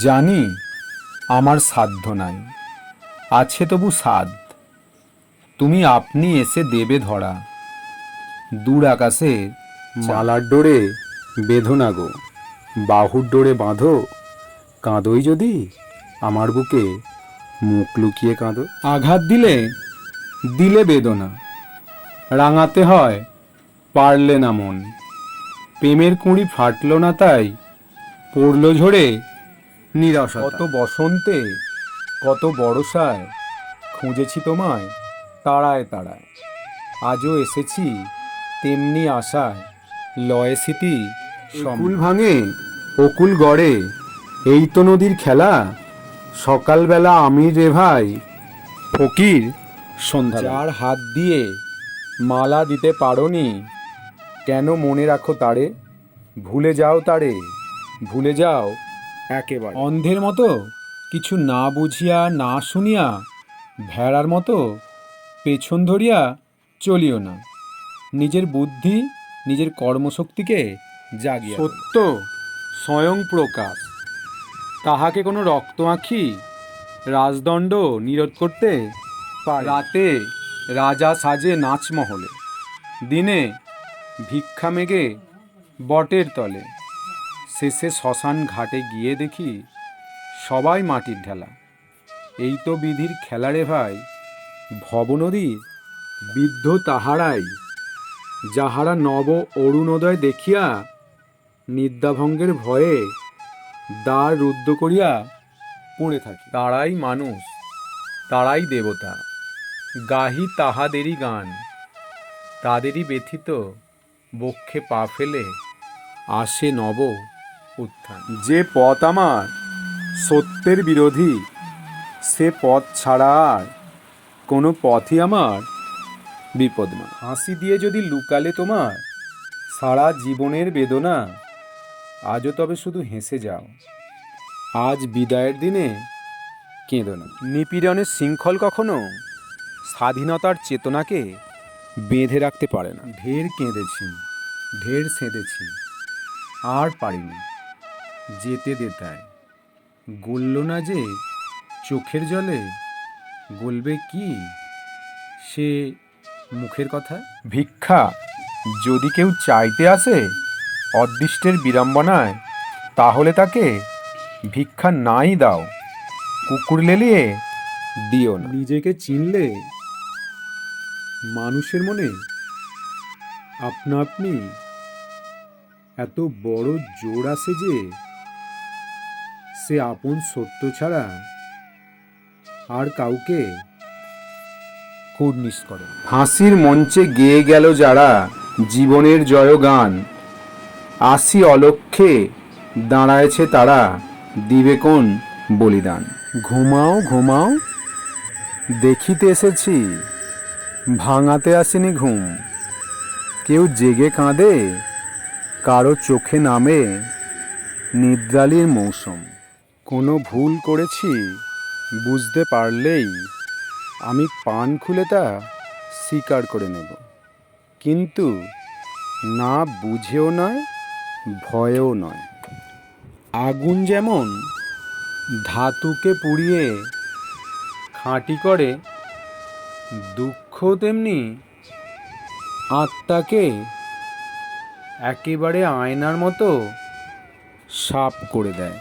জানি আমার সাধ্য নাই, আছে তবু সাধ। তুমি আপনি এসে দেবে ধরা, দূর আকাশে মালার ডোরে বেঁধো না গো, বাহুর ডোরে বাঁধো। কাঁদোই যদি আমার বুকে মুখ লুকিয়ে কাঁদো। আঘাত দিলে দিলে বেদনা, রাঙাতে হয় পারলে না মন। প্রেমের কুঁড়ি ফাটলো না তাই পড়লো ঝরে নিরাশা। কত বসন্তে কত বর্ষায় খুঁজেছি তোমায় তাড়ায় তাড়ায়, আজও এসেছি তেমনি আশায়। লয়ে স্মৃতি কুল ভাঙে অকুল গড়ে, এই তো নদীর খেলা। সকালবেলা আমি রে ভাই ফকির সন্ধ্যা। যার হাত দিয়ে মালা দিতে পারোনি, কেন মনে রাখো তারে? ভুলে যাও তারে, ভুলে যাও একেবারে। অন্ধের মতো কিছু না বুঝিয়া না শুনিয়া, ভেড়ার মতো পেছন ধরিয়া চলিও না। নিজের বুদ্ধি নিজের কর্মশক্তিকে জাগিয়া। সত্য স্বয়ং প্রকাশ, তাহাকে কোনো রক্ত আঁখি রাজদণ্ড নিরোধ করতে পারে। রাতে রাজা সাজে নাচমহলে, দিনে ভিক্ষা মেগে বটের তলে। শেষে শ্মশান ঘাটে গিয়ে দেখি সবাই মাটির ঢেলা। এই তো বিধির খেলা রে ভাই, ভবনদীর বিদ্ধ তাহারাই, যাহারা নব অরুণোদয় দেখিয়া নিদ্রাভঙ্গের ভয়ে দ্বার রুদ্ধ করিয়া পড়ে থাকে। তারাই মানুষ, তারাই দেবতা, গাহি তাহাদেরই গান। তাদেরই ব্যথিত বক্ষে পা ফেলে আসে নব উত্থান। যে পথ আমার সত্যের বিরোধী, সে পথ ছাড়া আর কোনো পথই আমার বিপদ না। হাসি দিয়ে যদি লুকালে তোমার সারা জীবনের বেদনা, আজও তবে শুধু হেসে যাও, আজ বিদায়ের দিনে কেঁদো না। নিপীড়নের শৃঙ্খল কখনো স্বাধীনতার চেতনাকে বেঁধে রাখতে পারে না। ঢের কেঁদেছি, ঢের সেঁধেছি, আর পারিনি যেতে দেতায়। গলল না যে চোখের জলে, গলবে কি সে মুখের কথা? ভিক্ষা যদি কেউ চাইতে আসে অদৃষ্টের বিড়ম্বনায়, তাহলে তাকে ভিক্ষা নাই দাও, কুকুর লেলিয়ে দিও না। নিজেকে চিনলে মানুষের মনে আপনা আপনি এত বড় জোর আসে যে সে আপন সত্য ছাড়া আর কাউকে কুর্নিশ করে। ফাঁসির মঞ্চে গেয়ে গেল যারা জীবনের জয়গান, আসি অলক্ষ্যে দাঁড়ায়েছে তারা, দিবে কোন বলিদান। ঘুমাও ঘুমাও, দেখিতে এসেছি, ভাঙাতে আসেনি ঘুম। কেউ জেগে কাঁদে, কারো চোখে নামে নিদ্রালির মৌসুম। কোনো ভুল করেছি বুঝতে পারলেই আমি পান খুলে তা স্বীকার করে নেব, কিন্তু না বুঝেও নয়, ভয়েও নয়। আগুন যেমন ধাতুকে পুড়িয়ে খাঁটি করে, দুঃখ তেমনি আত্মাকে একেবারে আয়নার মতো সাফ করে দেয়।